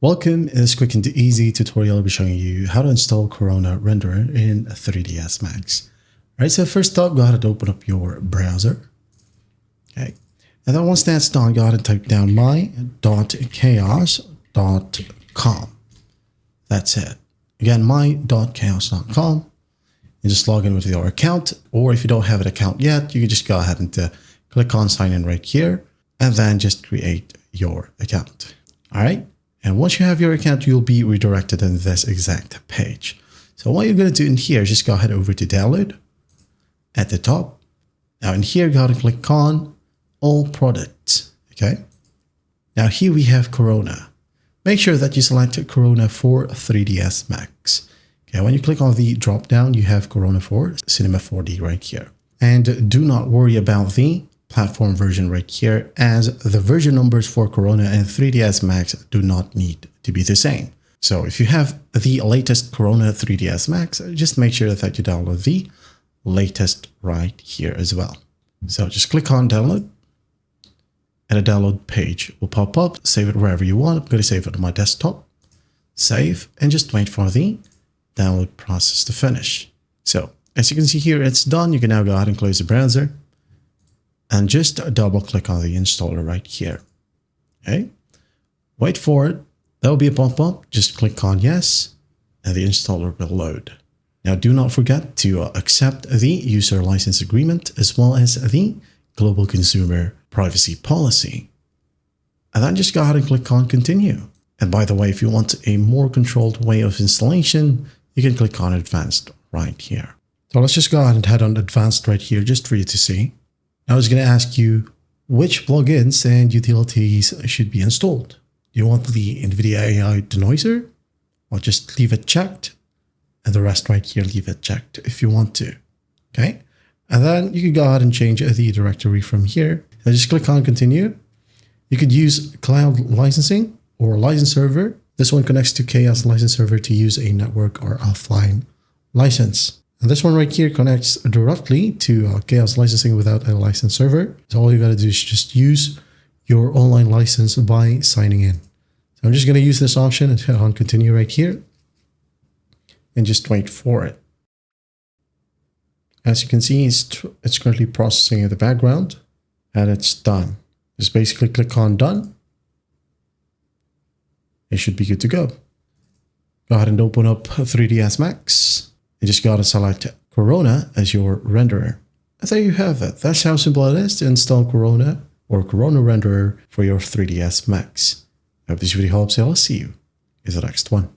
Welcome. In this quick and easy tutorial, I'll be showing you how to install Corona Renderer in 3ds Max. All right, so first up, go ahead and open up your browser. Okay, and then once that's done, go ahead and type down my.chaos.com. That's it. Again, my.chaos.com. And just log in with your account, or if you don't have an account yet, you can just go ahead and click on sign in right here, and then just create your account. All right. And once you have your account, you'll be redirected in this exact page. So what you're going to do in here is just go ahead over to download at the top. Now in here, go ahead and click on all products. Okay. Now here we have Corona. Make sure that you select Corona for 3ds Max. Okay. When you click on the drop down, you have Corona for Cinema 4D right here. And do not worry about the platform version right here, as the version numbers for Corona and 3ds Max do not need to be the same. So if you have the latest Corona 3ds Max, just make sure that you download the latest right here as well. So just click on download and a download page will pop up. Save it wherever you want. I'm going to save it on my desktop. Save and just wait for the download process to finish. So as you can see here, it's done. You can now go ahead and close the browser and just double click on the installer right here. Okay. Wait for it. There will be a pop-up. Just click on yes, and the installer will load. Now, do not forget to accept the user license agreement as well as the global consumer privacy policy. And then just go ahead and click on continue. And by the way, if you want a more controlled way of installation, you can click on advanced right here. So let's just go ahead and head on advanced right here just for you to see. Now it's going to ask you which plugins and utilities should be installed. Do you want the NVIDIA AI denoiser? Or just leave it checked, and the rest right here, leave it checked if you want to. Okay. And then you can go ahead and change the directory from here. So just click on continue. You could use cloud licensing or license server. This one connects to Chaos license server to use a network or offline license. And this one right here connects directly to Chaos licensing without a license server. So all you got to do is just use your online license by signing in. So I'm just going to use this option and hit on continue right here and just wait for it. As you can see, it's currently processing in the background and it's done. Just basically click on done. It should be good to go. Go ahead and open up 3ds Max. You just got to select Corona as your renderer. And there you have it. That's how simple it is to install Corona or Corona Renderer for your 3ds Max. I hope this video helps you. I'll see you in the next one.